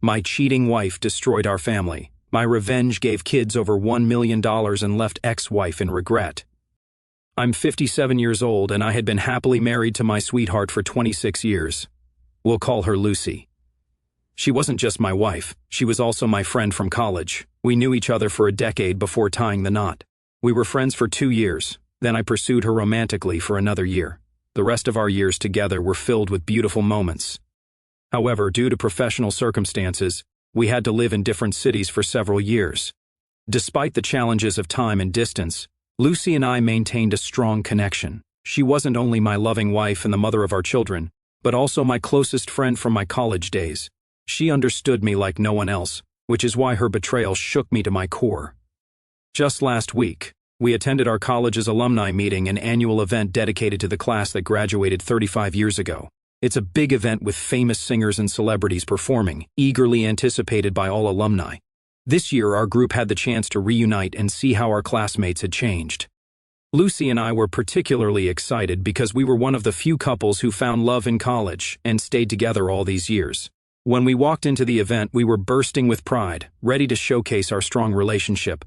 My cheating wife destroyed our family. My revenge gave kids over $1 million and left ex-wife in regret. I'm 57 years old and I had been happily married to my sweetheart for 26 years. We'll call her Lucy. She wasn't just my wife, she was also my friend from college. We knew each other for a decade before tying the knot. We were friends for 2 years, then I pursued her romantically for another year. The rest of our years together were filled with beautiful moments. However, due to professional circumstances, we had to live in different cities for several years. Despite the challenges of time and distance, Lucy and I maintained a strong connection. She wasn't only my loving wife and the mother of our children, but also my closest friend from my college days. She understood me like no one else, which is why her betrayal shook me to my core. Just last week, we attended our college's alumni meeting, an annual event dedicated to the class that graduated 35 years ago. It's a big event with famous singers and celebrities performing, eagerly anticipated by all alumni. This year, our group had the chance to reunite and see how our classmates had changed. Lucy and I were particularly excited because we were one of the few couples who found love in college and stayed together all these years. When we walked into the event, we were bursting with pride, ready to showcase our strong relationship.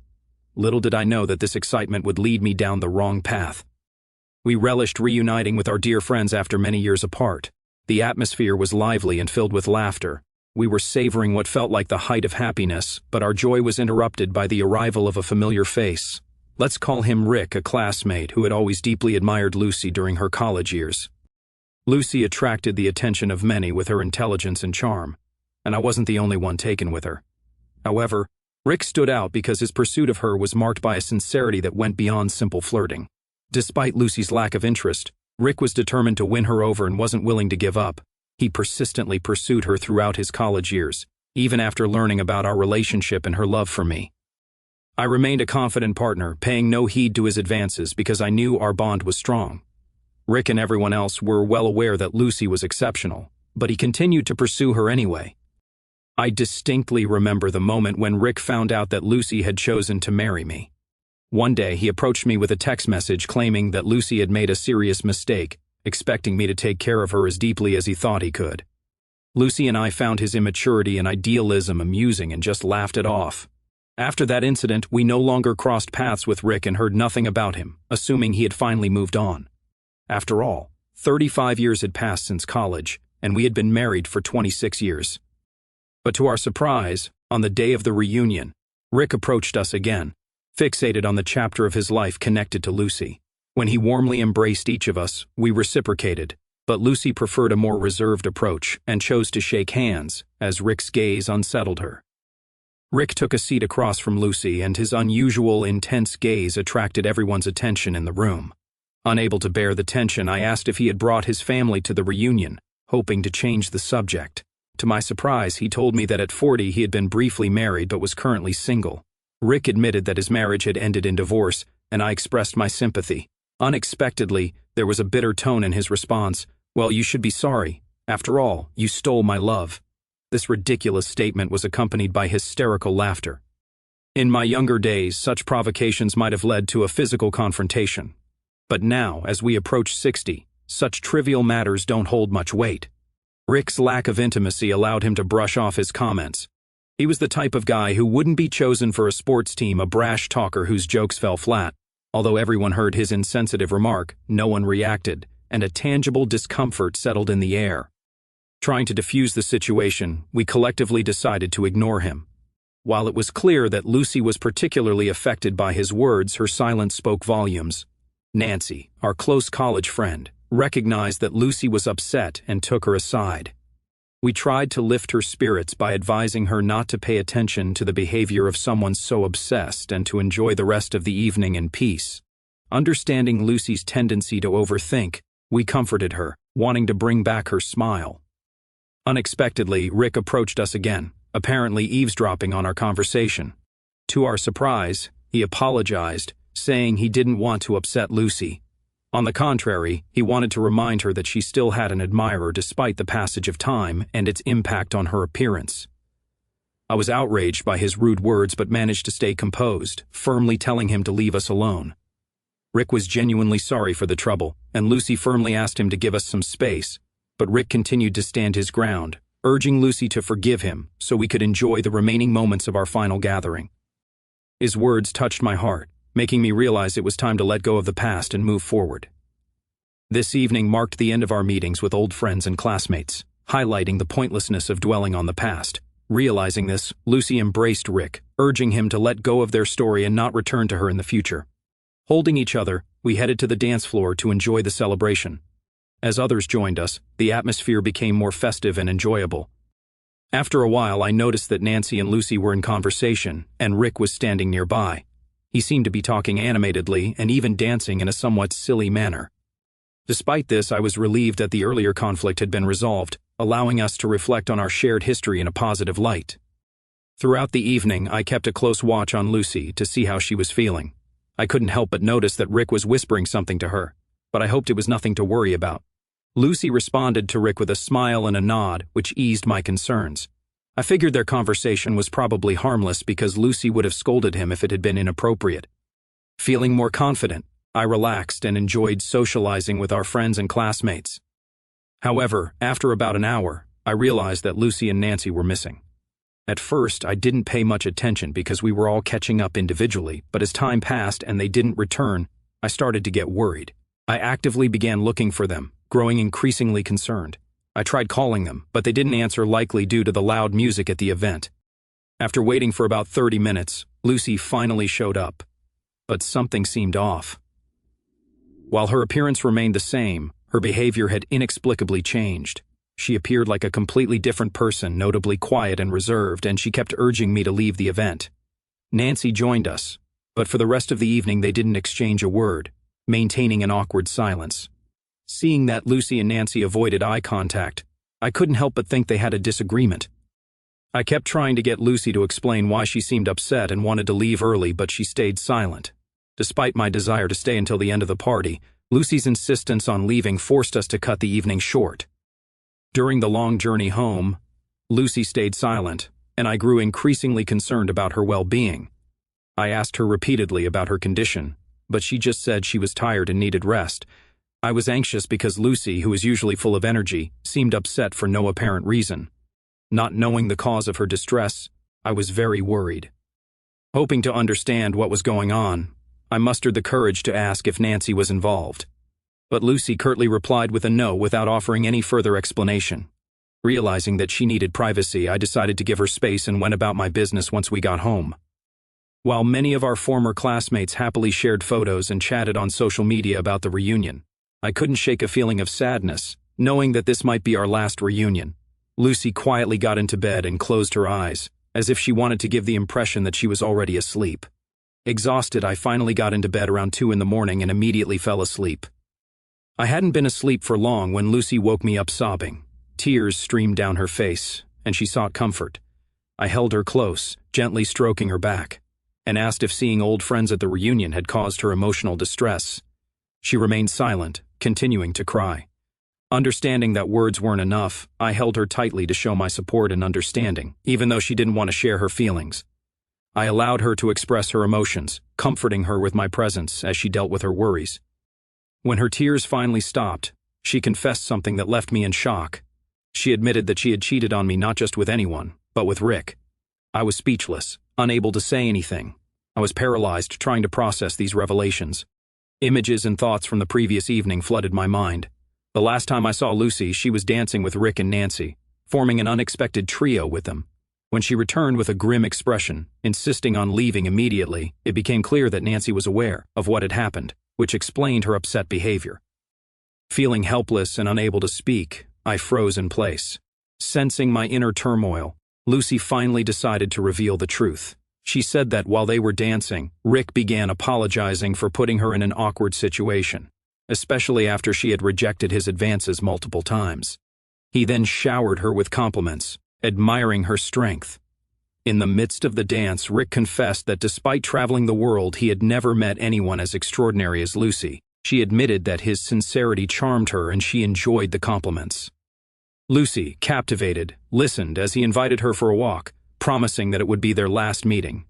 Little did I know that this excitement would lead me down the wrong path. We relished reuniting with our dear friends after many years apart. The atmosphere was lively and filled with laughter. We were savoring what felt like the height of happiness, but our joy was interrupted by the arrival of a familiar face. Let's call him Rick, a classmate who had always deeply admired Lucy during her college years. Lucy attracted the attention of many with her intelligence and charm, and I wasn't the only one taken with her. However, Rick stood out because his pursuit of her was marked by a sincerity that went beyond simple flirting. Despite Lucy's lack of interest, Rick was determined to win her over and wasn't willing to give up. He persistently pursued her throughout his college years, even after learning about our relationship and her love for me. I remained a confident partner, paying no heed to his advances because I knew our bond was strong. Rick and everyone else were well aware that Lucy was exceptional, but he continued to pursue her anyway. I distinctly remember the moment when Rick found out that Lucy had chosen to marry me. One day, he approached me with a text message claiming that Lucy had made a serious mistake, expecting me to take care of her as deeply as he thought he could. Lucy and I found his immaturity and idealism amusing and just laughed it off. After that incident, we no longer crossed paths with Rick and heard nothing about him, assuming he had finally moved on. After all, 35 years had passed since college, and we had been married for 26 years. But to our surprise, on the day of the reunion, Rick approached us again, fixated on the chapter of his life connected to Lucy. When he warmly embraced each of us, we reciprocated, but Lucy preferred a more reserved approach and chose to shake hands as Rick's gaze unsettled her. Rick took a seat across from Lucy, and his unusual, intense gaze attracted everyone's attention in the room. Unable to bear the tension, I asked if he had brought his family to the reunion, hoping to change the subject. To my surprise, he told me that at 40 he had been briefly married but was currently single. Rick admitted that his marriage had ended in divorce, and I expressed my sympathy. Unexpectedly, there was a bitter tone in his response. "Well, you should be sorry. After all, you stole my love." This ridiculous statement was accompanied by hysterical laughter. In my younger days, such provocations might have led to a physical confrontation. But now, as we approach 60, such trivial matters don't hold much weight. Rick's lack of intimacy allowed him to brush off his comments. He was the type of guy who wouldn't be chosen for a sports team, a brash talker whose jokes fell flat. Although everyone heard his insensitive remark, no one reacted, and a tangible discomfort settled in the air. Trying to defuse the situation, we collectively decided to ignore him. While it was clear that Lucy was particularly affected by his words, her silence spoke volumes. Nancy, our close college friend, recognized that Lucy was upset and took her aside. We tried to lift her spirits by advising her not to pay attention to the behavior of someone so obsessed and to enjoy the rest of the evening in peace. Understanding Lucy's tendency to overthink, we comforted her, wanting to bring back her smile. Unexpectedly, Rick approached us again, apparently eavesdropping on our conversation. To our surprise, he apologized, saying he didn't want to upset Lucy. On the contrary, he wanted to remind her that she still had an admirer despite the passage of time and its impact on her appearance. I was outraged by his rude words but managed to stay composed, firmly telling him to leave us alone. Rick was genuinely sorry for the trouble, and Lucy firmly asked him to give us some space, but Rick continued to stand his ground, urging Lucy to forgive him so we could enjoy the remaining moments of our final gathering. His words touched my heart, making me realize it was time to let go of the past and move forward. This evening marked the end of our meetings with old friends and classmates, highlighting the pointlessness of dwelling on the past. Realizing this, Lucy embraced Rick, urging him to let go of their story and not return to her in the future. Holding each other, we headed to the dance floor to enjoy the celebration. As others joined us, the atmosphere became more festive and enjoyable. After a while, I noticed that Nancy and Lucy were in conversation, and Rick was standing nearby. He seemed to be talking animatedly and even dancing in a somewhat silly manner. Despite this, I was relieved that the earlier conflict had been resolved, allowing us to reflect on our shared history in a positive light. Throughout the evening, I kept a close watch on Lucy to see how she was feeling. I couldn't help but notice that Rick was whispering something to her, but I hoped it was nothing to worry about. Lucy responded to Rick with a smile and a nod, which eased my concerns. I figured their conversation was probably harmless because Lucy would have scolded him if it had been inappropriate. Feeling more confident, I relaxed and enjoyed socializing with our friends and classmates. However, after about an hour, I realized that Lucy and Nancy were missing. At first, I didn't pay much attention because we were all catching up individually, but as time passed and they didn't return, I started to get worried. I actively began looking for them, growing increasingly concerned. I tried calling them, but they didn't answer, likely due to the loud music at the event. After waiting for about 30 minutes, Lucy finally showed up. But something seemed off. While her appearance remained the same, her behavior had inexplicably changed. She appeared like a completely different person, notably quiet and reserved, and she kept urging me to leave the event. Nancy joined us, but for the rest of the evening they didn't exchange a word, maintaining an awkward silence. Seeing that Lucy and Nancy avoided eye contact, I couldn't help but think they had a disagreement. I kept trying to get Lucy to explain why she seemed upset and wanted to leave early, but she stayed silent. Despite my desire to stay until the end of the party, Lucy's insistence on leaving forced us to cut the evening short. During the long journey home, Lucy stayed silent, and I grew increasingly concerned about her well-being. I asked her repeatedly about her condition, but she just said she was tired and needed rest. I was anxious because Lucy, who is usually full of energy, seemed upset for no apparent reason. Not knowing the cause of her distress, I was very worried. Hoping to understand what was going on, I mustered the courage to ask if Nancy was involved. But Lucy curtly replied with a no without offering any further explanation. Realizing that she needed privacy, I decided to give her space and went about my business once we got home. While many of our former classmates happily shared photos and chatted on social media about the reunion, I couldn't shake a feeling of sadness, knowing that this might be our last reunion. Lucy quietly got into bed and closed her eyes, as if she wanted to give the impression that she was already asleep. Exhausted, I finally got into bed around 2 a.m. and immediately fell asleep. I hadn't been asleep for long when Lucy woke me up sobbing. Tears streamed down her face, and she sought comfort. I held her close, gently stroking her back, and asked if seeing old friends at the reunion had caused her emotional distress. She remained silent, continuing to cry. Understanding that words weren't enough, I held her tightly to show my support and understanding, even though she didn't want to share her feelings. I allowed her to express her emotions, comforting her with my presence as she dealt with her worries. When her tears finally stopped, she confessed something that left me in shock. She admitted that she had cheated on me not just with anyone, but with Rick. I was speechless, unable to say anything. I was paralyzed trying to process these revelations. Images and thoughts from the previous evening flooded my mind. The last time I saw Lucy, she was dancing with Rick and Nancy, forming an unexpected trio with them. When she returned with a grim expression, insisting on leaving immediately, it became clear that Nancy was aware of what had happened, which explained her upset behavior. Feeling helpless and unable to speak, I froze in place. Sensing my inner turmoil, Lucy finally decided to reveal the truth. She said that while they were dancing, Rick began apologizing for putting her in an awkward situation, especially after she had rejected his advances multiple times. He then showered her with compliments, admiring her strength. In the midst of the dance, Rick confessed that despite traveling the world, he had never met anyone as extraordinary as Lucy. She admitted that his sincerity charmed her and she enjoyed the compliments. Lucy, captivated, listened as he invited her for a walk, promising that it would be their last meeting.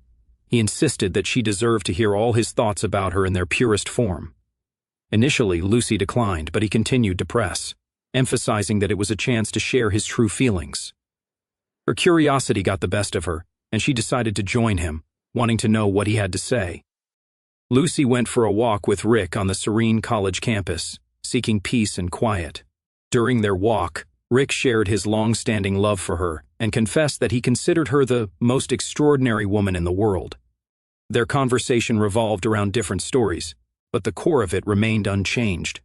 He insisted that she deserved to hear all his thoughts about her in their purest form. Initially, Lucy declined, but he continued to press, emphasizing that it was a chance to share his true feelings. Her curiosity got the best of her, and she decided to join him, wanting to know what he had to say. Lucy went for a walk with Rick on the serene college campus, seeking peace and quiet. During their walk, Rick shared his long-standing love for her and confessed that he considered her the most extraordinary woman in the world. Their conversation revolved around different stories, but the core of it remained unchanged.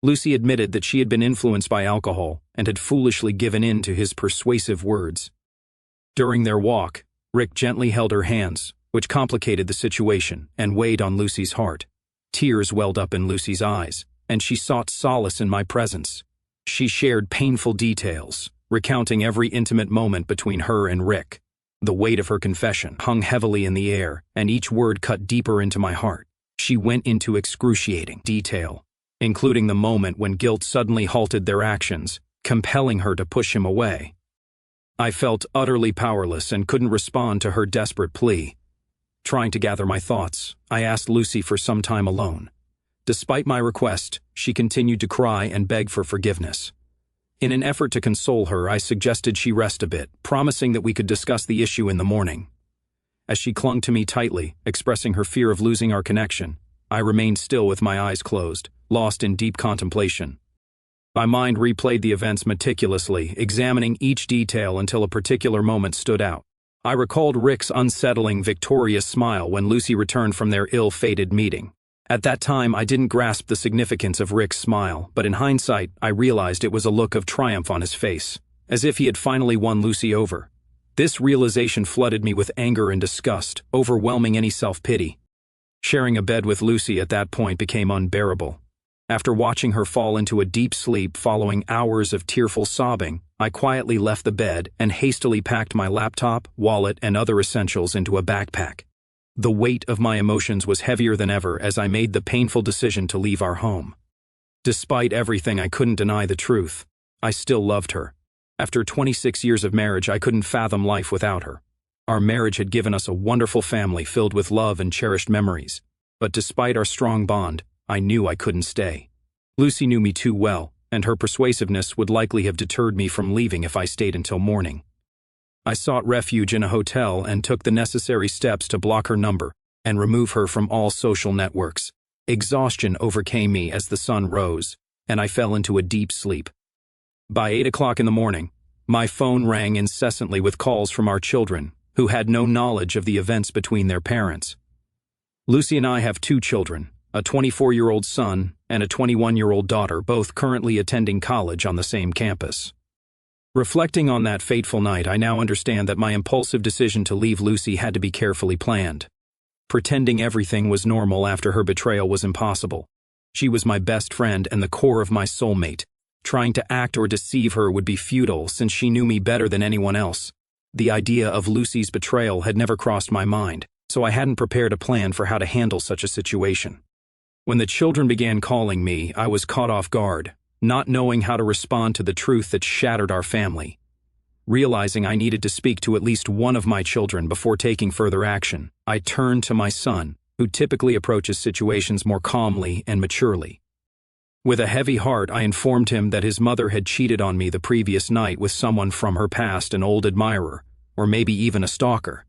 Lucy admitted that she had been influenced by alcohol and had foolishly given in to his persuasive words. During their walk, Rick gently held her hands, which complicated the situation and weighed on Lucy's heart. Tears welled up in Lucy's eyes, and she sought solace in my presence. She shared painful details, recounting every intimate moment between her and Rick. The weight of her confession hung heavily in the air, and each word cut deeper into my heart. She went into excruciating detail, including the moment when guilt suddenly halted their actions, compelling her to push him away. I felt utterly powerless and couldn't respond to her desperate plea. Trying to gather my thoughts, I asked Lucy for some time alone. Despite my request, she continued to cry and beg for forgiveness. In an effort to console her, I suggested she rest a bit, promising that we could discuss the issue in the morning. As she clung to me tightly, expressing her fear of losing our connection, I remained still with my eyes closed, lost in deep contemplation. My mind replayed the events meticulously, examining each detail until a particular moment stood out. I recalled Rick's unsettling, victorious smile when Lucy returned from their ill-fated meeting. At that time, I didn't grasp the significance of Rick's smile, but in hindsight, I realized it was a look of triumph on his face, as if he had finally won Lucy over. This realization flooded me with anger and disgust, overwhelming any self-pity. Sharing a bed with Lucy at that point became unbearable. After watching her fall into a deep sleep following hours of tearful sobbing, I quietly left the bed and hastily packed my laptop, wallet, and other essentials into a backpack. The weight of my emotions was heavier than ever as I made the painful decision to leave our home. Despite everything, I couldn't deny the truth. I still loved her. After 26 years of marriage, I couldn't fathom life without her. Our marriage had given us a wonderful family filled with love and cherished memories. But despite our strong bond, I knew I couldn't stay. Lucy knew me too well, and her persuasiveness would likely have deterred me from leaving if I stayed until morning. I sought refuge in a hotel and took the necessary steps to block her number and remove her from all social networks. Exhaustion overcame me as the sun rose, and I fell into a deep sleep. By 8 o'clock in the morning, my phone rang incessantly with calls from our children, who had no knowledge of the events between their parents. Lucy and I have 2 children, a 24-year-old son and a 21-year-old daughter, both currently attending college on the same campus. Reflecting on that fateful night, I now understand that my impulsive decision to leave Lucy had to be carefully planned. Pretending everything was normal after her betrayal was impossible. She was my best friend and the core of my soulmate. Trying to act or deceive her would be futile since she knew me better than anyone else. The idea of Lucy's betrayal had never crossed my mind, so I hadn't prepared a plan for how to handle such a situation. When the children began calling me, I was caught off guard, not knowing how to respond to the truth that shattered our family. Realizing I needed to speak to at least one of my children before taking further action, I turned to my son, who typically approaches situations more calmly and maturely. With a heavy heart, I informed him that his mother had cheated on me the previous night with someone from her past, an old admirer, or maybe even a stalker.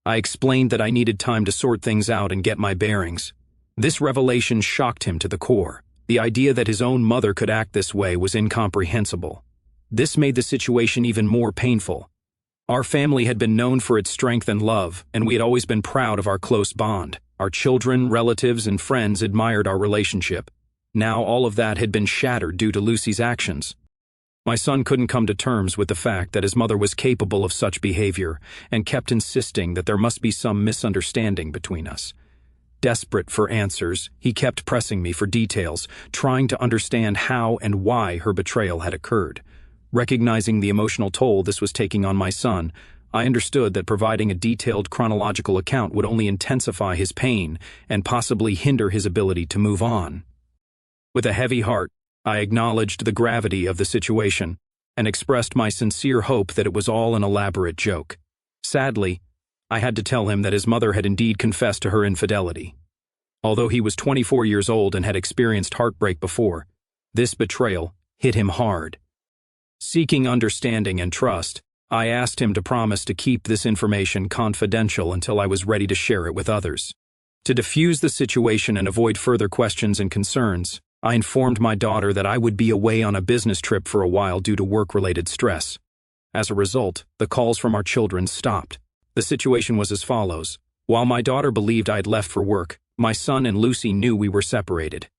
I explained that I needed time to sort things out and get my bearings. This revelation shocked him to the core. The idea that his own mother could act this way was incomprehensible. This made the situation even more painful. Our family had been known for its strength and love, and we had always been proud of our close bond. Our children, relatives, and friends admired our relationship. Now all of that had been shattered due to Lucy's actions. My son couldn't come to terms with the fact that his mother was capable of such behavior and kept insisting that there must be some misunderstanding between us. Desperate for answers, he kept pressing me for details, trying to understand how and why her betrayal had occurred. Recognizing the emotional toll this was taking on my son, I understood that providing a detailed chronological account would only intensify his pain and possibly hinder his ability to move on. With a heavy heart, I acknowledged the gravity of the situation and expressed my sincere hope that it was all an elaborate joke. Sadly, I had to tell him that his mother had indeed confessed to her infidelity. Although he was 24 years old and had experienced heartbreak before, this betrayal hit him hard. Seeking understanding and trust, I asked him to promise to keep this information confidential until I was ready to share it with others. To defuse the situation and avoid further questions and concerns, I informed my daughter that I would be away on a business trip for a while due to work-related stress. As a result, the calls from our children stopped. The situation was as follows. While my daughter believed I had left for work, my son and Lucy knew we were separated.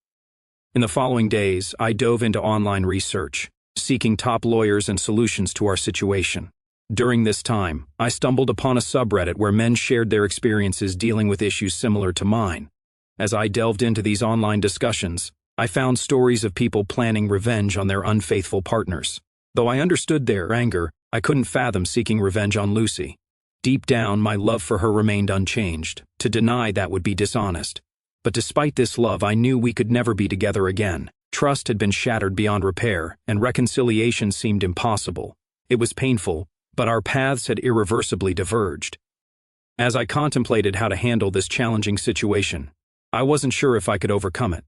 In the following days, I dove into online research, seeking top lawyers and solutions to our situation. During this time, I stumbled upon a subreddit where men shared their experiences dealing with issues similar to mine. As I delved into these online discussions, I found stories of people planning revenge on their unfaithful partners. Though I understood their anger, I couldn't fathom seeking revenge on Lucy. Deep down, my love for her remained unchanged. To deny that would be dishonest. But despite this love, I knew we could never be together again. Trust had been shattered beyond repair, and reconciliation seemed impossible. It was painful, but our paths had irreversibly diverged. As I contemplated how to handle this challenging situation, I wasn't sure if I could overcome it.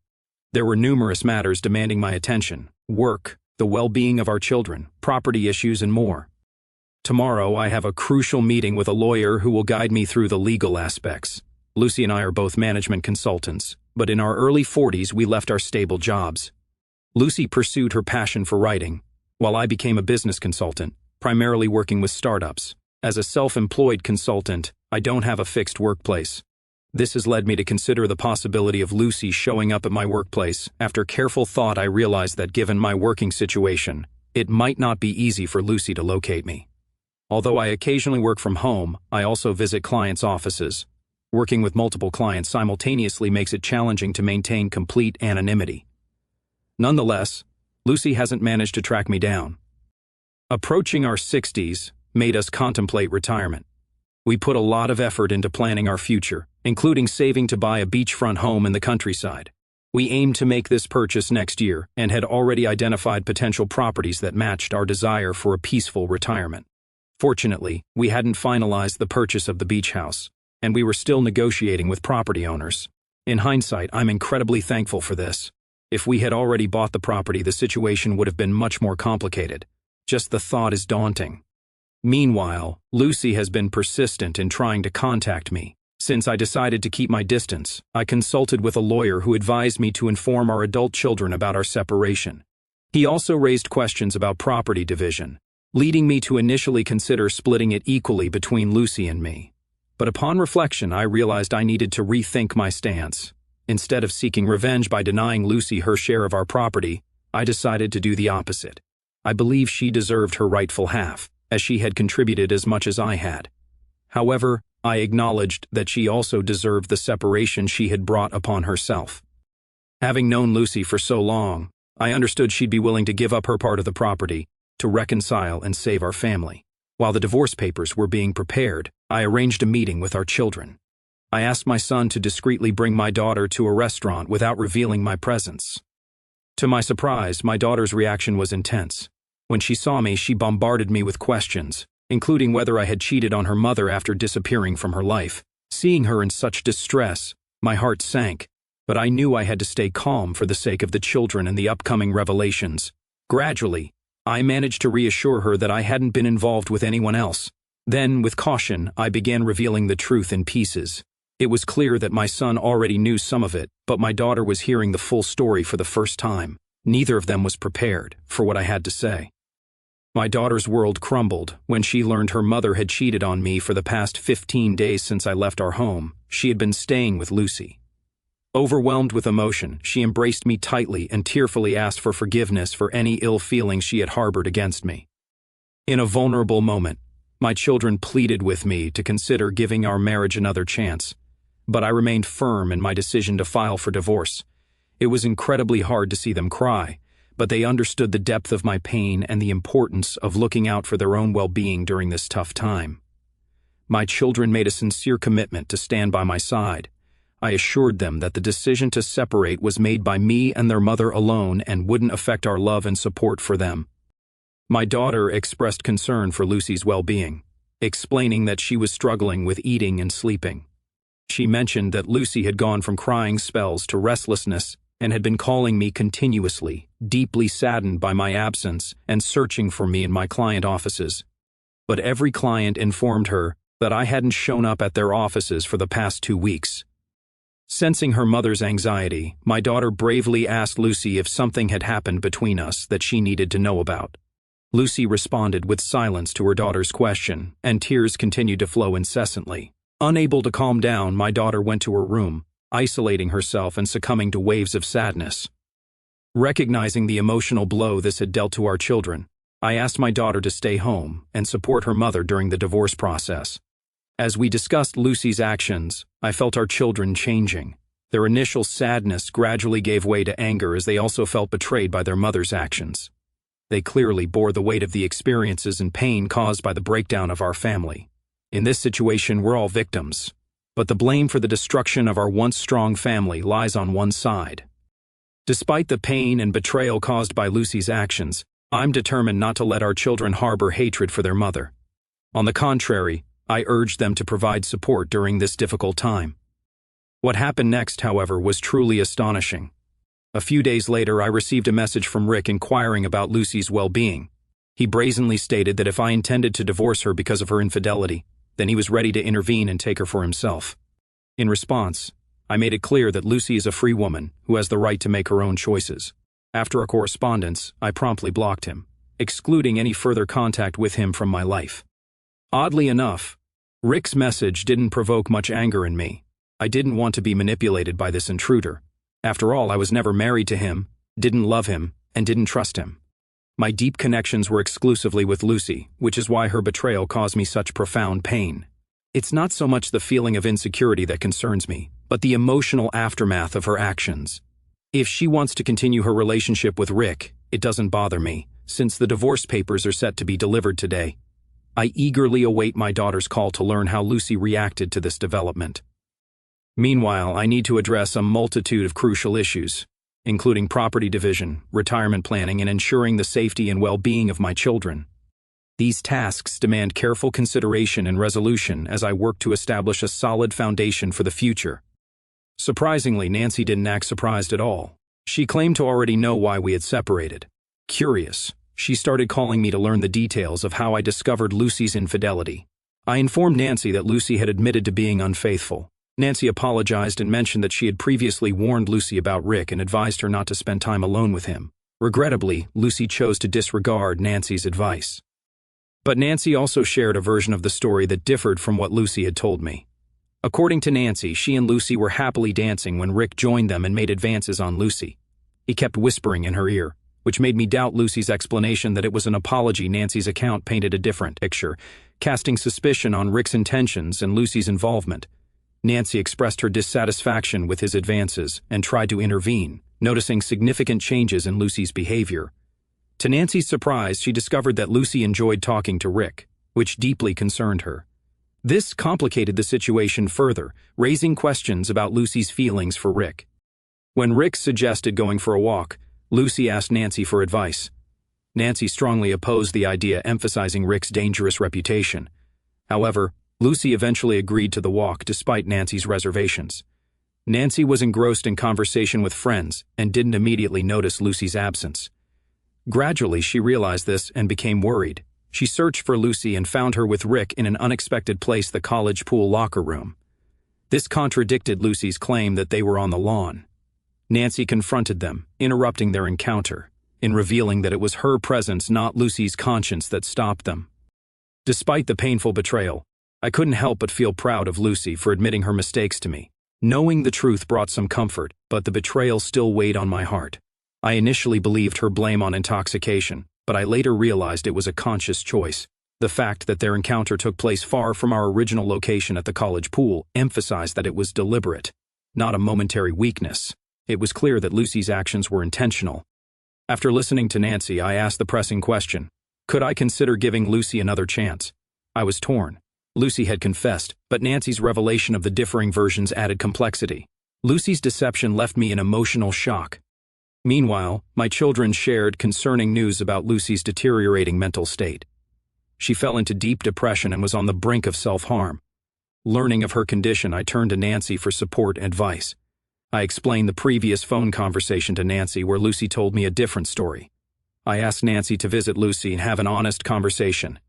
There were numerous matters demanding my attention: work, the well-being of our children, property issues, and more. Tomorrow, I have a crucial meeting with a lawyer who will guide me through the legal aspects. Lucy and I are both management consultants, but in our early 40s, we left our stable jobs. Lucy pursued her passion for writing, while I became a business consultant, primarily working with startups. As a self-employed consultant, I don't have a fixed workplace. This has led me to consider the possibility of Lucy showing up at my workplace. After careful thought, I realized that given my working situation, it might not be easy for Lucy to locate me. Although I occasionally work from home, I also visit clients' offices. Working with multiple clients simultaneously makes it challenging to maintain complete anonymity. Nonetheless, Lucy hasn't managed to track me down. Approaching our 60s made us contemplate retirement. We put a lot of effort into planning our future, including saving to buy a beachfront home in the countryside. We aimed to make this purchase next year and had already identified potential properties that matched our desire for a peaceful retirement. Fortunately, we hadn't finalized the purchase of the beach house, and we were still negotiating with property owners. In hindsight, I'm incredibly thankful for this. If we had already bought the property, the situation would have been much more complicated. Just the thought is daunting. Meanwhile, Lucy has been persistent in trying to contact me. Since I decided to keep my distance, I consulted with a lawyer who advised me to inform our adult children about our separation. He also raised questions about property division, leading me to initially consider splitting it equally between Lucy and me. But upon reflection, I realized I needed to rethink my stance. Instead of seeking revenge by denying Lucy her share of our property, I decided to do the opposite. I believe she deserved her rightful half, as she had contributed as much as I had. However, I acknowledged that she also deserved the separation she had brought upon herself. Having known Lucy for so long, I understood she'd be willing to give up her part of the property to reconcile and save our family. While the divorce papers were being prepared, I arranged a meeting with our children. I asked my son to discreetly bring my daughter to a restaurant without revealing my presence. To my surprise, my daughter's reaction was intense. When she saw me, she bombarded me with questions, including whether I had cheated on her mother after disappearing from her life. Seeing her in such distress, my heart sank, but I knew I had to stay calm for the sake of the children and the upcoming revelations. Gradually, I managed to reassure her that I hadn't been involved with anyone else. Then, with caution, I began revealing the truth in pieces. It was clear that my son already knew some of it, but my daughter was hearing the full story for the first time. Neither of them was prepared for what I had to say. My daughter's world crumbled when she learned her mother had cheated on me for the past 15 days since I left our home. She had been staying with Lucy. Overwhelmed with emotion, she embraced me tightly and tearfully asked for forgiveness for any ill feelings she had harbored against me. In a vulnerable moment, my children pleaded with me to consider giving our marriage another chance, but I remained firm in my decision to file for divorce. It was incredibly hard to see them cry, but they understood the depth of my pain and the importance of looking out for their own well-being during this tough time. My children made a sincere commitment to stand by my side. I assured them that the decision to separate was made by me and their mother alone and wouldn't affect our love and support for them. My daughter expressed concern for Lucy's well-being, explaining that she was struggling with eating and sleeping. She mentioned that Lucy had gone from crying spells to restlessness and had been calling me continuously, deeply saddened by my absence and searching for me in my client offices. but every client informed her that I hadn't shown up at their offices for the past 2 weeks. Sensing her mother's anxiety, my daughter bravely asked Lucy if something had happened between us that she needed to know about. Lucy responded with silence to her daughter's question, and tears continued to flow incessantly. Unable to calm down, my daughter went to her room, isolating herself and succumbing to waves of sadness. Recognizing the emotional blow this had dealt to our children, I asked my daughter to stay home and support her mother during the divorce process. As we discussed Lucy's actions, I felt our children changing. Their initial sadness gradually gave way to anger as they also felt betrayed by their mother's actions. They clearly bore the weight of the experiences and pain caused by the breakdown of our family. In this situation, we're all victims, but the blame for the destruction of our once strong family lies on one side. Despite the pain and betrayal caused by Lucy's actions, I'm determined not to let our children harbor hatred for their mother. On the contrary, I urged them to provide support during this difficult time. What happened next, however, was truly astonishing. A few days later, I received a message from Rick inquiring about Lucy's well-being. He brazenly stated that if I intended to divorce her because of her infidelity, then he was ready to intervene and take her for himself. In response, I made it clear that Lucy is a free woman who has the right to make her own choices. After a correspondence, I promptly blocked him, excluding any further contact with him from my life. Oddly enough, Rick's message didn't provoke much anger in me. I didn't want to be manipulated by this intruder. After all, I was never married to him, didn't love him, and didn't trust him. My deep connections were exclusively with Lucy, which is why her betrayal caused me such profound pain. It's not so much the feeling of insecurity that concerns me, but the emotional aftermath of her actions. If she wants to continue her relationship with Rick, it doesn't bother me, since the divorce papers are set to be delivered today. I eagerly await my daughter's call to learn how Lucy reacted to this development. Meanwhile, I need to address a multitude of crucial issues, including property division, retirement planning, and ensuring the safety and well-being of my children. These tasks demand careful consideration and resolution as I work to establish a solid foundation for the future. Surprisingly, Nancy didn't act surprised at all. She claimed to already know why we had separated. Curious, she started calling me to learn the details of how I discovered Lucy's infidelity. I informed Nancy that Lucy had admitted to being unfaithful. Nancy apologized and mentioned that she had previously warned Lucy about Rick and advised her not to spend time alone with him. Regrettably, Lucy chose to disregard Nancy's advice. But Nancy also shared a version of the story that differed from what Lucy had told me. According to Nancy, she and Lucy were happily dancing when Rick joined them and made advances on Lucy. He kept whispering in her ear, which made me doubt Lucy's explanation that it was an apology. Nancy's account painted a different picture, casting suspicion on Rick's intentions and Lucy's involvement. Nancy expressed her dissatisfaction with his advances and tried to intervene, noticing significant changes in Lucy's behavior. To Nancy's surprise, she discovered that Lucy enjoyed talking to Rick, which deeply concerned her. This complicated the situation further, raising questions about Lucy's feelings for Rick. When Rick suggested going for a walk, Lucy asked Nancy for advice. Nancy strongly opposed the idea, emphasizing Rick's dangerous reputation. However, Lucy eventually agreed to the walk despite Nancy's reservations. Nancy was engrossed in conversation with friends and didn't immediately notice Lucy's absence. Gradually, she realized this and became worried. She searched for Lucy and found her with Rick in an unexpected place, the college pool locker room. This contradicted Lucy's claim that they were on the lawn. Nancy confronted them, interrupting their encounter, in revealing that it was her presence, not Lucy's conscience, that stopped them. Despite the painful betrayal, I couldn't help but feel proud of Lucy for admitting her mistakes to me. Knowing the truth brought some comfort, but the betrayal still weighed on my heart. I initially believed her blame on intoxication, but I later realized it was a conscious choice. The fact that their encounter took place far from our original location at the college pool emphasized that it was deliberate, not a momentary weakness. It was clear that Lucy's actions were intentional. After listening to Nancy, I asked the pressing question: could I consider giving Lucy another chance? I was torn. Lucy had confessed, but Nancy's revelation of the differing versions added complexity. Lucy's deception left me in emotional shock. Meanwhile, my children shared concerning news about Lucy's deteriorating mental state. She fell into deep depression and was on the brink of self-harm. Learning of her condition, I turned to Nancy for support and advice. I explained the previous phone conversation to Nancy where Lucy told me a different story. I asked Nancy to visit Lucy and have an honest conversation.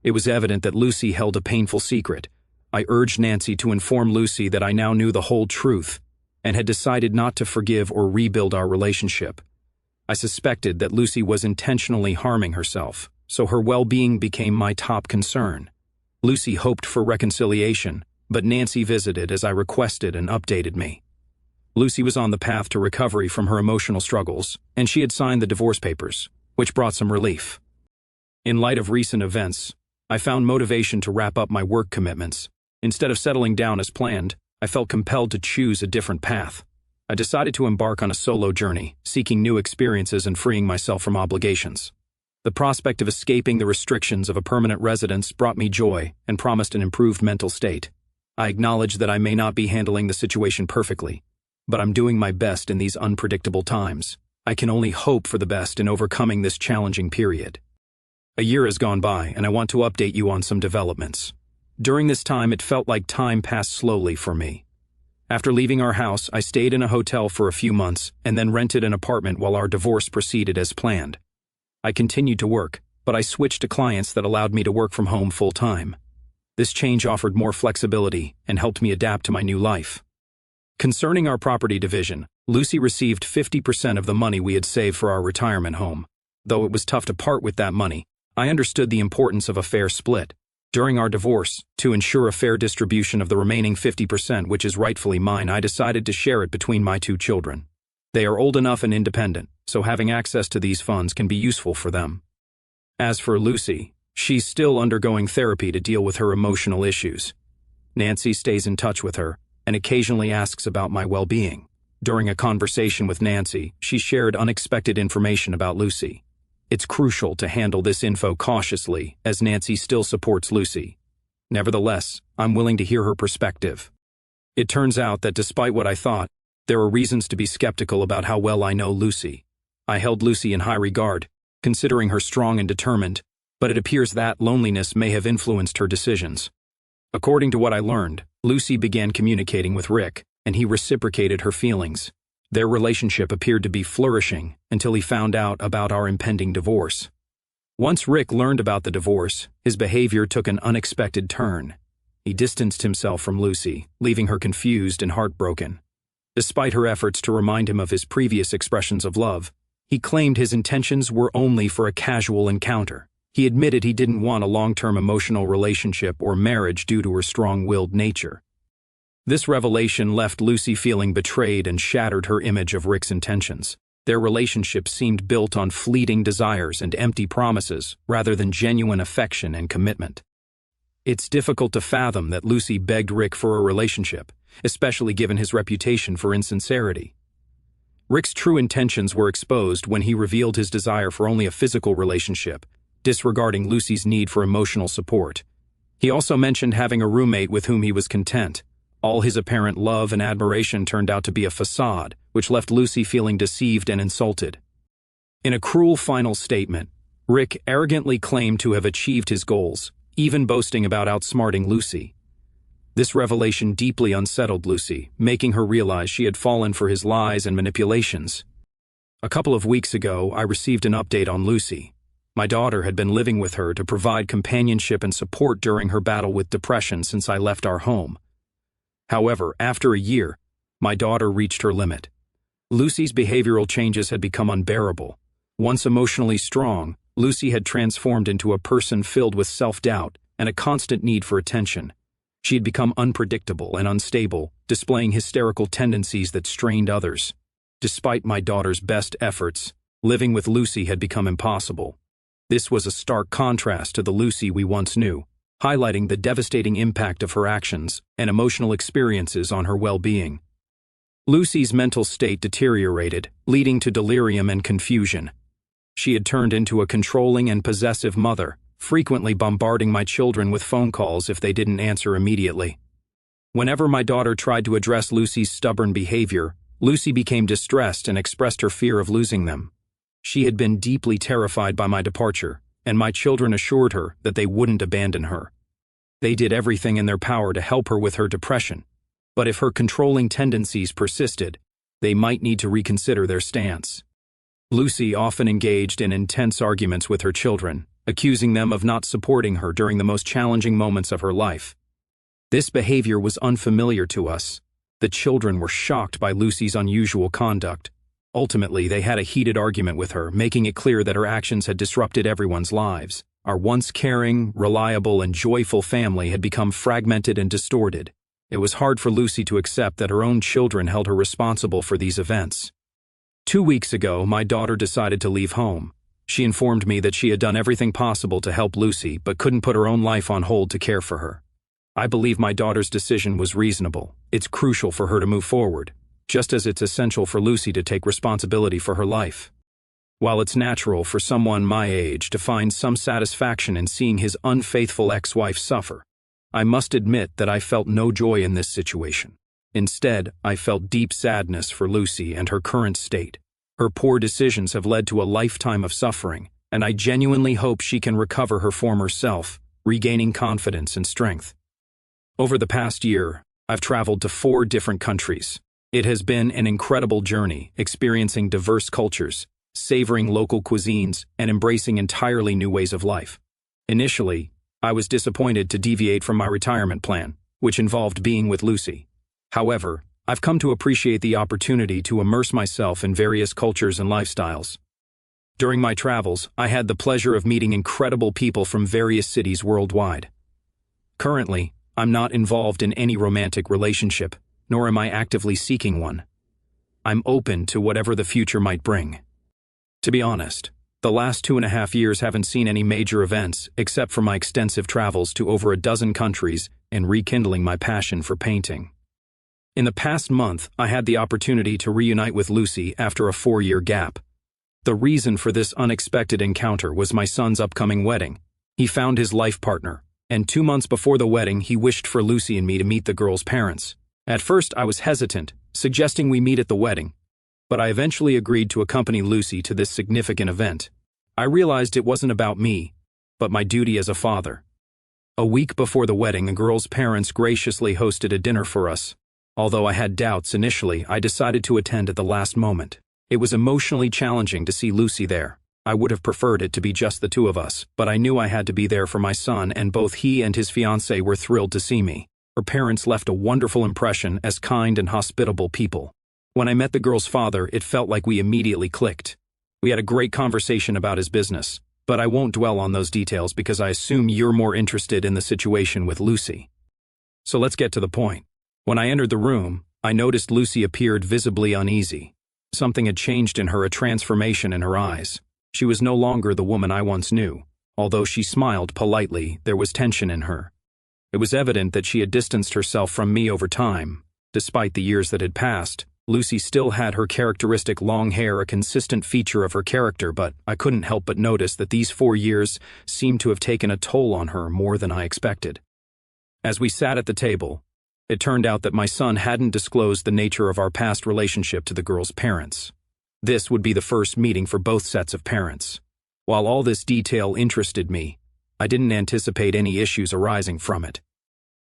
It was evident that Lucy held a painful secret. I urged Nancy to inform Lucy that I now knew the whole truth and had decided not to forgive or rebuild our relationship. I suspected that Lucy was intentionally harming herself, so her well-being became my top concern. Lucy hoped for reconciliation, but Nancy visited as I requested and updated me. Lucy was on the path to recovery from her emotional struggles, and she had signed the divorce papers, which brought some relief. In light of recent events, I found motivation to wrap up my work commitments. Instead of settling down as planned, I felt compelled to choose a different path. I decided to embark on a solo journey, seeking new experiences and freeing myself from obligations. The prospect of escaping the restrictions of a permanent residence brought me joy and promised an improved mental state. I acknowledge that I may not be handling the situation perfectly, but I'm doing my best in these unpredictable times. I can only hope for the best in overcoming this challenging period. A year has gone by, and I want to update you on some developments. During this time, it felt like time passed slowly for me. After leaving our house, I stayed in a hotel for a few months and then rented an apartment while our divorce proceeded as planned. I continued to work, but I switched to clients that allowed me to work from home full-time. This change offered more flexibility and helped me adapt to my new life. Concerning our property division, Lucy received 50% of the money we had saved for our retirement home. Though it was tough to part with that money, I understood the importance of a fair split. During our divorce, to ensure a fair distribution of the remaining 50%, which is rightfully mine, I decided to share it between my two children. They are old enough and independent, so having access to these funds can be useful for them. As for Lucy, she's still undergoing therapy to deal with her emotional issues. Nancy stays in touch with her and occasionally asks about my well-being. During a conversation with Nancy, she shared unexpected information about Lucy. It's crucial to handle this info cautiously, as Nancy still supports Lucy. Nevertheless, I'm willing to hear her perspective. It turns out that despite what I thought, there are reasons to be skeptical about how well I know Lucy. I held Lucy in high regard, considering her strong and determined, but it appears that loneliness may have influenced her decisions. According to what I learned, Lucy began communicating with Rick, and he reciprocated her feelings. Their relationship appeared to be flourishing until he found out about our impending divorce. Once Rick learned about the divorce, his behavior took an unexpected turn. He distanced himself from Lucy, leaving her confused and heartbroken. Despite her efforts to remind him of his previous expressions of love, he claimed his intentions were only for a casual encounter. He admitted he didn't want a long-term emotional relationship or marriage due to her strong-willed nature. This revelation left Lucy feeling betrayed and shattered her image of Rick's intentions. Their relationship seemed built on fleeting desires and empty promises rather than genuine affection and commitment. It's difficult to fathom that Lucy begged Rick for a relationship, especially given his reputation for insincerity. Rick's true intentions were exposed when he revealed his desire for only a physical relationship, disregarding Lucy's need for emotional support. He also mentioned having a roommate with whom he was content. All his apparent love and admiration turned out to be a facade, which left Lucy feeling deceived and insulted. In a cruel final statement, Rick arrogantly claimed to have achieved his goals, even boasting about outsmarting Lucy. This revelation deeply unsettled Lucy, making her realize she had fallen for his lies and manipulations. A couple of weeks ago, I received an update on Lucy. My daughter had been living with her to provide companionship and support during her battle with depression since I left our home. However, after a year, my daughter reached her limit. Lucy's behavioral changes had become unbearable. Once emotionally strong, Lucy had transformed into a person filled with self-doubt and a constant need for attention. She had become unpredictable and unstable, displaying hysterical tendencies that strained others. Despite my daughter's best efforts, living with Lucy had become impossible. This was a stark contrast to the Lucy we once knew, highlighting the devastating impact of her actions and emotional experiences on her well-being. Lucy's mental state deteriorated, leading to delirium and confusion. She had turned into a controlling and possessive mother, frequently bombarding my children with phone calls if they didn't answer immediately. Whenever my daughter tried to address Lucy's stubborn behavior, Lucy became distressed and expressed her fear of losing them. She had been deeply terrified by my departure, and my children assured her that they wouldn't abandon her. They did everything in their power to help her with her depression, but if her controlling tendencies persisted, they might need to reconsider their stance. Lucy often engaged in intense arguments with her children, accusing them of not supporting her during the most challenging moments of her life. This behavior was unfamiliar to us. The children were shocked by Lucy's unusual conduct. Ultimately, they had a heated argument with her, making it clear that her actions had disrupted everyone's lives. Our once caring, reliable, and joyful family had become fragmented and distorted. It was hard for Lucy to accept that her own children held her responsible for these events. 2 weeks ago, my daughter decided to leave home. She informed me that she had done everything possible to help Lucy, but couldn't put her own life on hold to care for her. I believe my daughter's decision was reasonable. It's crucial for her to move forward, just as it's essential for Lucy to take responsibility for her life. While it's natural for someone my age to find some satisfaction in seeing his unfaithful ex-wife suffer, I must admit that I felt no joy in this situation. Instead, I felt deep sadness for Lucy and her current state. Her poor decisions have led to a lifetime of suffering, and I genuinely hope she can recover her former self, regaining confidence and strength. Over the past year, I've traveled to 4 different countries. It has been an incredible journey, experiencing diverse cultures, savoring local cuisines, and embracing entirely new ways of life. Initially, I was disappointed to deviate from my retirement plan, which involved being with Lucy. However, I've come to appreciate the opportunity to immerse myself in various cultures and lifestyles. During my travels, I had the pleasure of meeting incredible people from various cities worldwide. Currently, I'm not involved in any romantic relationship, nor am I actively seeking one. I'm open to whatever the future might bring. To be honest, the last 2.5 years haven't seen any major events except for my extensive travels to over a dozen countries and rekindling my passion for painting. In the past month, I had the opportunity to reunite with Lucy after a 4-year gap. The reason for this unexpected encounter was my son's upcoming wedding. He found his life partner, and 2 months before the wedding, he wished for Lucy and me to meet the girl's parents. At first, I was hesitant, suggesting we meet at the wedding, but I eventually agreed to accompany Lucy to this significant event. I realized it wasn't about me, but my duty as a father. A week before the wedding, the girl's parents graciously hosted a dinner for us. Although I had doubts initially, I decided to attend at the last moment. It was emotionally challenging to see Lucy there. I would have preferred it to be just the 2 of us, but I knew I had to be there for my son, and both he and his fiancée were thrilled to see me. Her parents left a wonderful impression as kind and hospitable people. When I met the girl's father, it felt like we immediately clicked. We had a great conversation about his business, but I won't dwell on those details because I assume you're more interested in the situation with Lucy. So let's get to the point. When I entered the room, I noticed Lucy appeared visibly uneasy. Something had changed in her, a transformation in her eyes. She was no longer the woman I once knew. Although she smiled politely, there was tension in her. It was evident that she had distanced herself from me over time. Despite the years that had passed, Lucy still had her characteristic long hair, a consistent feature of her character, but I couldn't help but notice that these 4 years seemed to have taken a toll on her more than I expected. As we sat at the table, it turned out that my son hadn't disclosed the nature of our past relationship to the girl's parents. This would be the first meeting for both sets of parents. While all this detail interested me, I didn't anticipate any issues arising from it.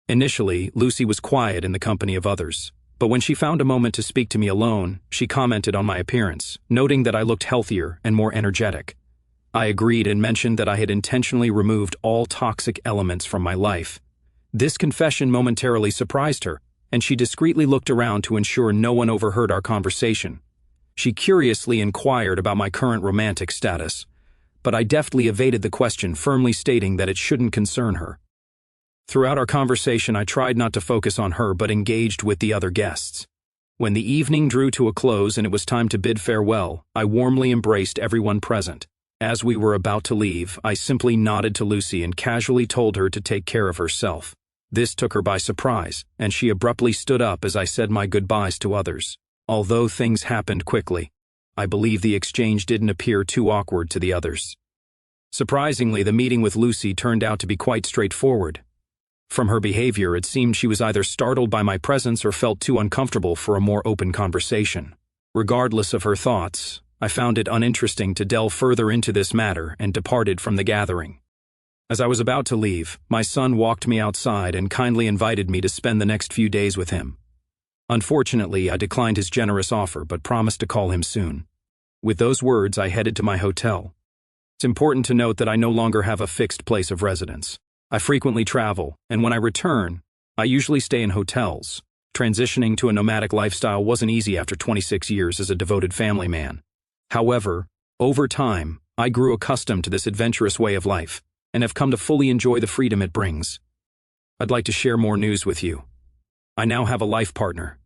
Initially, Lucy was quiet in the company of others, but when she found a moment to speak to me alone, she commented on my appearance, noting that I looked healthier and more energetic. I agreed and mentioned that I had intentionally removed all toxic elements from my life. This confession momentarily surprised her, and she discreetly looked around to ensure no one overheard our conversation. She curiously inquired about my current romantic status, but I deftly evaded the question, firmly stating that it shouldn't concern her. Throughout our conversation, I tried not to focus on her but engaged with the other guests. When the evening drew to a close and it was time to bid farewell, I warmly embraced everyone present. As we were about to leave, I simply nodded to Lucy and casually told her to take care of herself. This took her by surprise, and she abruptly stood up as I said my goodbyes to others. Although things happened quickly, I believe the exchange didn't appear too awkward to the others. Surprisingly, the meeting with Lucy turned out to be quite straightforward. From her behavior, it seemed she was either startled by my presence or felt too uncomfortable for a more open conversation. Regardless of her thoughts, I found it uninteresting to delve further into this matter and departed from the gathering. As I was about to leave, my son walked me outside and kindly invited me to spend the next few days with him. Unfortunately, I declined his generous offer but promised to call him soon. With those words, I headed to my hotel. It's important to note that I no longer have a fixed place of residence. I frequently travel, and when I return, I usually stay in hotels. Transitioning to a nomadic lifestyle wasn't easy after 26 years as a devoted family man. However, over time, I grew accustomed to this adventurous way of life, and have come to fully enjoy the freedom it brings. I'd like to share more news with you. I now have a life partner.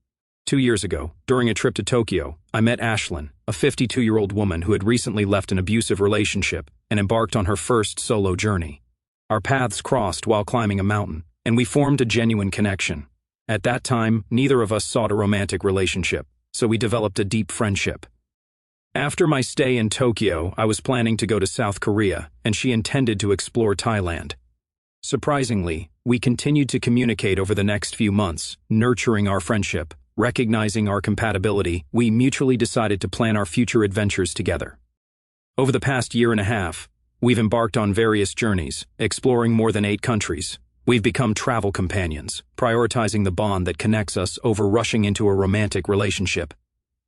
2 years ago, during a trip to Tokyo, I met Ashlyn, a 52-year-old woman who had recently left an abusive relationship and embarked on her first solo journey. Our paths crossed while climbing a mountain, and we formed a genuine connection. At that time, neither of us sought a romantic relationship, so we developed a deep friendship. After my stay in Tokyo, I was planning to go to South Korea, and she intended to explore Thailand. Surprisingly, we continued to communicate over the next few months, nurturing our friendship. Recognizing our compatibility, we mutually decided to plan our future adventures together. Over the past year and a half, we've embarked on various journeys, exploring more than 8 countries. We've become travel companions, prioritizing the bond that connects us over rushing into a romantic relationship.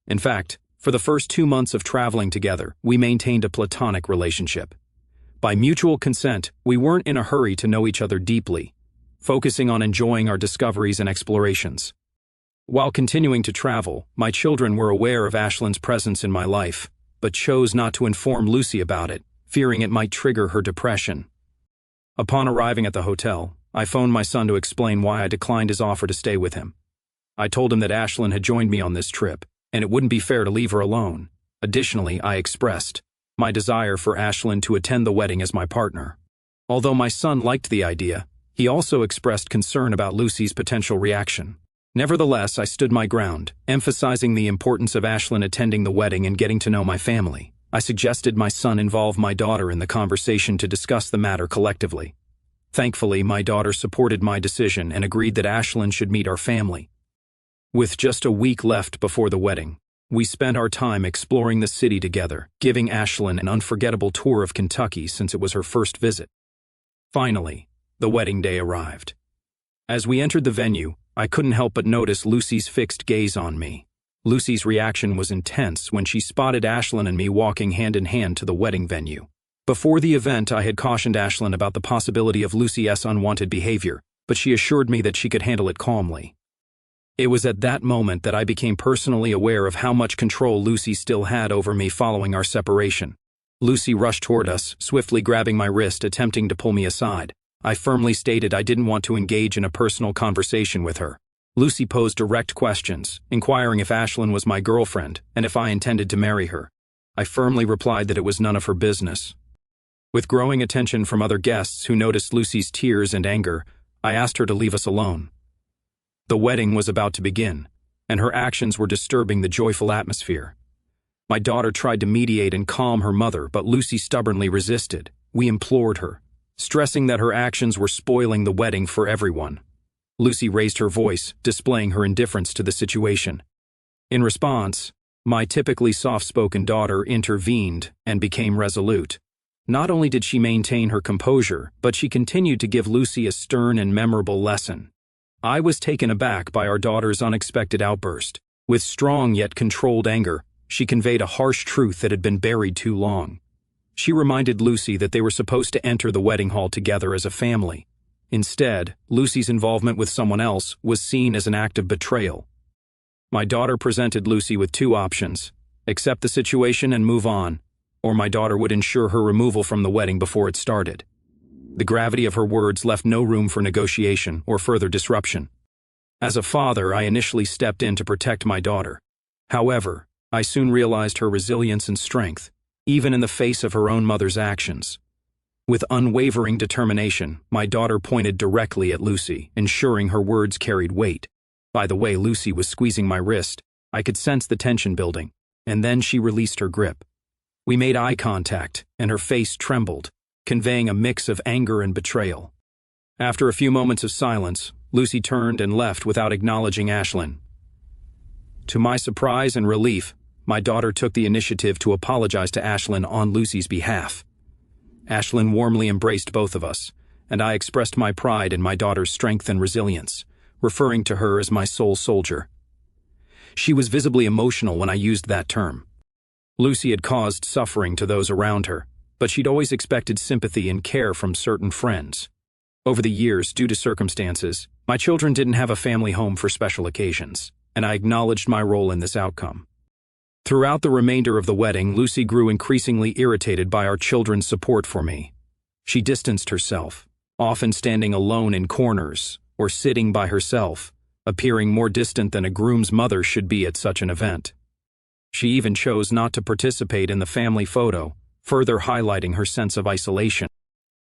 In fact, for the first 2 months of traveling together, we maintained a platonic relationship. By mutual consent, we weren't in a hurry to know each other deeply, focusing on enjoying our discoveries and explorations. While continuing to travel, my children were aware of Ashlyn's presence in my life, but chose not to inform Lucy about it, fearing it might trigger her depression. Upon arriving at the hotel, I phoned my son to explain why I declined his offer to stay with him. I told him that Ashlyn had joined me on this trip, and it wouldn't be fair to leave her alone. Additionally, I expressed my desire for Ashlyn to attend the wedding as my partner. Although my son liked the idea, he also expressed concern about Lucy's potential reaction. Nevertheless, I stood my ground, emphasizing the importance of Ashlyn attending the wedding and getting to know my family. I suggested my son involve my daughter in the conversation to discuss the matter collectively. Thankfully, my daughter supported my decision and agreed that Ashlyn should meet our family. With just a week left before the wedding, we spent our time exploring the city together, giving Ashlyn an unforgettable tour of Kentucky since it was her first visit. Finally, the wedding day arrived. As we entered the venue, I couldn't help but notice Lucy's fixed gaze on me. Lucy's reaction was intense when she spotted Ashlyn and me walking hand in hand to the wedding venue. Before the event, I had cautioned Ashlyn about the possibility of Lucy's unwanted behavior, but she assured me that she could handle it calmly. It was at that moment that I became personally aware of how much control Lucy still had over me following our separation. Lucy rushed toward us, swiftly grabbing my wrist, attempting to pull me aside. I firmly stated I didn't want to engage in a personal conversation with her. Lucy posed direct questions, inquiring if Ashlyn was my girlfriend and if I intended to marry her. I firmly replied that it was none of her business. With growing attention from other guests who noticed Lucy's tears and anger, I asked her to leave us alone. The wedding was about to begin, and her actions were disturbing the joyful atmosphere. My daughter tried to mediate and calm her mother, but Lucy stubbornly resisted. We implored her, stressing that her actions were spoiling the wedding for everyone. Lucy raised her voice, displaying her indifference to the situation. In response, my typically soft-spoken daughter intervened and became resolute. Not only did she maintain her composure, but she continued to give Lucy a stern and memorable lesson. I was taken aback by our daughter's unexpected outburst. With strong yet controlled anger, she conveyed a harsh truth that had been buried too long. She reminded Lucy that they were supposed to enter the wedding hall together as a family. Instead, Lucy's involvement with someone else was seen as an act of betrayal. My daughter presented Lucy with 2 options: accept the situation and move on, or my daughter would ensure her removal from the wedding before it started. The gravity of her words left no room for negotiation or further disruption. As a father, I initially stepped in to protect my daughter. However, I soon realized her resilience and strength, even in the face of her own mother's actions. With unwavering determination, my daughter pointed directly at Lucy, ensuring her words carried weight. By the way Lucy was squeezing my wrist, I could sense the tension building, and then she released her grip. We made eye contact, and her face trembled, conveying a mix of anger and betrayal. After a few moments of silence, Lucy turned and left without acknowledging Ashlyn. To my surprise and relief, my daughter took the initiative to apologize to Ashlyn on Lucy's behalf. Ashlyn warmly embraced both of us, and I expressed my pride in my daughter's strength and resilience, referring to her as my soul soldier. She was visibly emotional when I used that term. Lucy had caused suffering to those around her, but she'd always expected sympathy and care from certain friends. Over the years, due to circumstances, my children didn't have a family home for special occasions, and I acknowledged my role in this outcome. Throughout the remainder of the wedding, Lucy grew increasingly irritated by our children's support for me. She distanced herself, often standing alone in corners or sitting by herself, appearing more distant than a groom's mother should be at such an event. She even chose not to participate in the family photo, further highlighting her sense of isolation.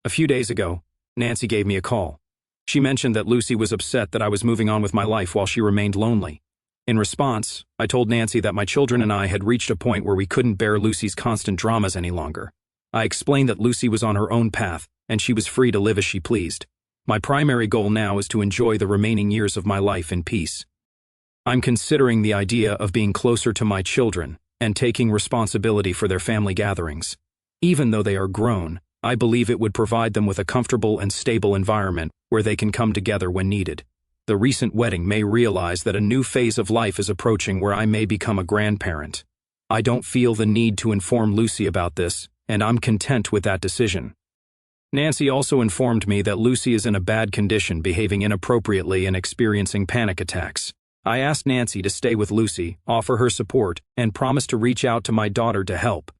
A few days ago, Nancy gave me a call. She mentioned that Lucy was upset that I was moving on with my life while she remained lonely. In response, I told Nancy that my children and I had reached a point where we couldn't bear Lucy's constant dramas any longer. I explained that Lucy was on her own path, and she was free to live as she pleased. My primary goal now is to enjoy the remaining years of my life in peace. I'm considering the idea of being closer to my children and taking responsibility for their family gatherings. Even though they are grown, I believe it would provide them with a comfortable and stable environment where they can come together when needed. The recent wedding may realize that a new phase of life is approaching where I may become a grandparent. I don't feel the need to inform Lucy about this, and I'm content with that decision. Nancy also informed me that Lucy is in a bad condition, behaving inappropriately and experiencing panic attacks. I asked Nancy to stay with Lucy, offer her support, and promise to reach out to my daughter to help.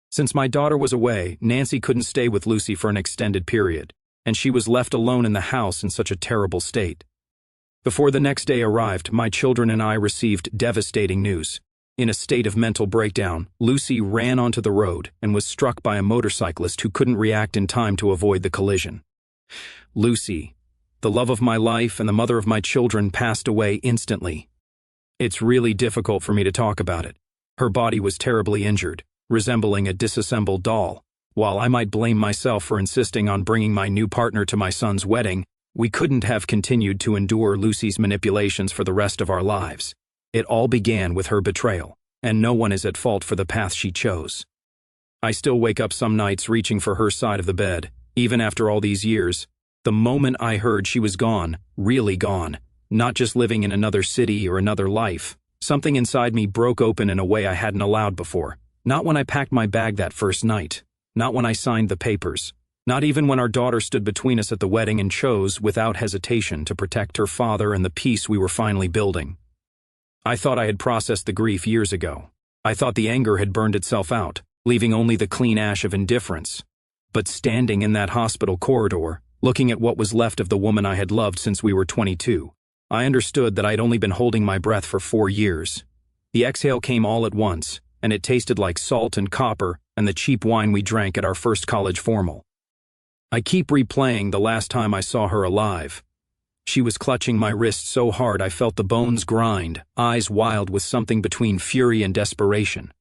Since my daughter was away, Nancy couldn't stay with Lucy for an extended period, and she was left alone in the house in such a terrible state. Before the next day arrived, my children and I received devastating news. In a state of mental breakdown, Lucy ran onto the road and was struck by a motorcyclist who couldn't react in time to avoid the collision. Lucy, the love of my life and the mother of my children, passed away instantly. It's really difficult for me to talk about it. Her body was terribly injured, resembling a disassembled doll. While I might blame myself for insisting on bringing my new partner to my son's wedding, we couldn't have continued to endure Lucy's manipulations for the rest of our lives. It all began with her betrayal, and no one is at fault for the path she chose. I still wake up some nights reaching for her side of the bed, even after all these years. The moment I heard she was gone, really gone, not just living in another city or another life, something inside me broke open in a way I hadn't allowed before. Not when I packed my bag that first night, not when I signed the papers, not even when our daughter stood between us at the wedding and chose, without hesitation, to protect her father and the peace we were finally building. I thought I had processed the grief years ago. I thought the anger had burned itself out, leaving only the clean ash of indifference. But standing in that hospital corridor, looking at what was left of the woman I had loved since we were 22, I understood that I'd only been holding my breath for 4 years. The exhale came all at once, and it tasted like salt and copper and the cheap wine we drank at our first college formal. I keep replaying the last time I saw her alive. She was clutching my wrist so hard I felt the bones grind, eyes wild with something between fury and desperation.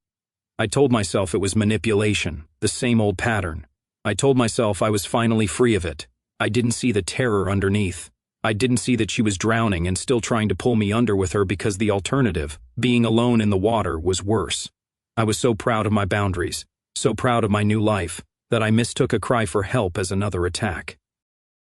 I told myself it was manipulation, the same old pattern. I told myself I was finally free of it. I didn't see the terror underneath. I didn't see that she was drowning and still trying to pull me under with her, because the alternative, being alone in the water, was worse. I was so proud of my boundaries, so proud of my new life, that I mistook a cry for help as another attack.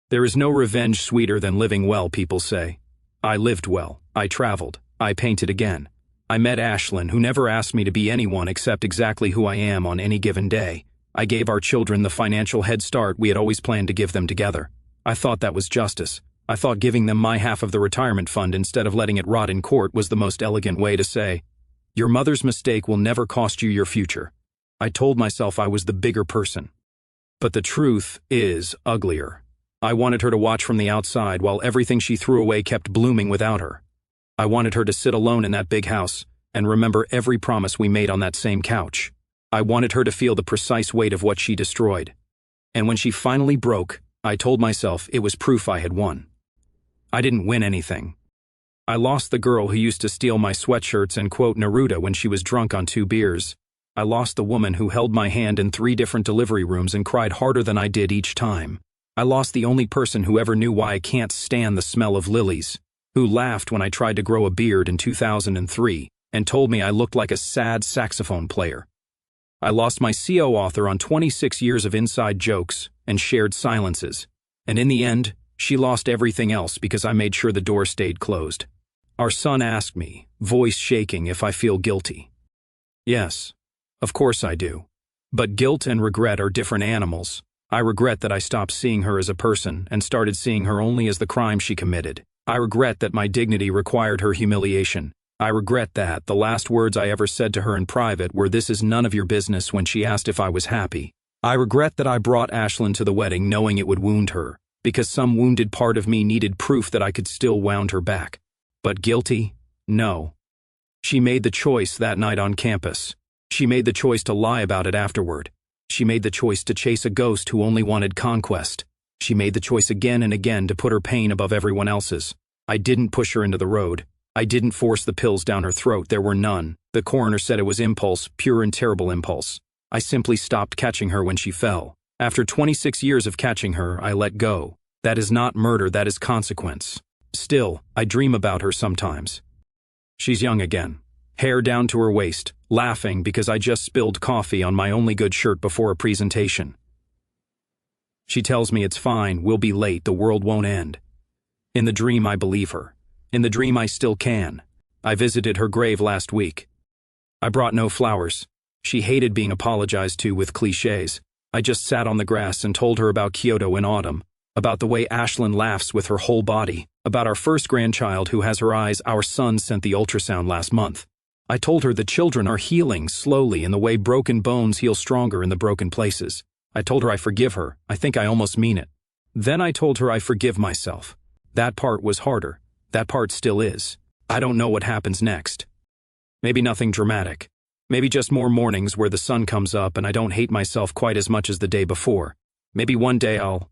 There is no revenge sweeter than living well, people say. I lived well. I traveled. I painted again. I met Ashlyn, who never asked me to be anyone except exactly who I am on any given day. I gave our children the financial head start we had always planned to give them together. I thought that was justice. I thought giving them my half of the retirement fund instead of letting it rot in court was the most elegant way to say, "Your mother's mistake will never cost you your future." I told myself I was the bigger person. But the truth is uglier. I wanted her to watch from the outside while everything she threw away kept blooming without her. I wanted her to sit alone in that big house and remember every promise we made on that same couch. I wanted her to feel the precise weight of what she destroyed. And when she finally broke, I told myself it was proof I had won. I didn't win anything. I lost the girl who used to steal my sweatshirts and quote Naruto when she was drunk on 2 beers. I lost the woman who held my hand in 3 different delivery rooms and cried harder than I did each time. I lost the only person who ever knew why I can't stand the smell of lilies, who laughed when I tried to grow a beard in 2003 and told me I looked like a sad saxophone player. I lost my CO author on 26 years of inside jokes and shared silences, and in the end, she lost everything else because I made sure the door stayed closed. Our son asked me, voice shaking, if I feel guilty. Yes, of course I do. But guilt and regret are different animals. I regret that I stopped seeing her as a person and started seeing her only as the crime she committed. I regret that my dignity required her humiliation. I regret that the last words I ever said to her in private were "this is none of your business" when she asked if I was happy. I regret that I brought Ashlyn to the wedding knowing it would wound her, because some wounded part of me needed proof that I could still wound her back. But guilty? No. She made the choice that night on campus. She made the choice to lie about it afterward. She made the choice to chase a ghost who only wanted conquest. She made the choice again and again to put her pain above everyone else's. I didn't push her into the road. I didn't force the pills down her throat. There were none. The coroner said it was impulse, pure and terrible impulse. I simply stopped catching her when she fell. After 26 years of catching her, I let go. That is not murder, that is consequence. Still, I dream about her sometimes. She's young again. Hair down to her waist, laughing because I just spilled coffee on my only good shirt before a presentation. She tells me it's fine, we'll be late, the world won't end. In the dream, I believe her. In the dream, I still can. I visited her grave last week. I brought no flowers. She hated being apologized to with cliches. I just sat on the grass and told her about Kyoto in autumn, about the way Ashlyn laughs with her whole body, about our first grandchild who has her eyes. Our son sent the ultrasound last month. I told her the children are healing slowly in the way broken bones heal stronger in the broken places. I told her I forgive her. I think I almost mean it. Then I told her I forgive myself. That part was harder. That part still is. I don't know what happens next. Maybe nothing dramatic. Maybe just more mornings where the sun comes up and I don't hate myself quite as much as the day before. Maybe one day I'll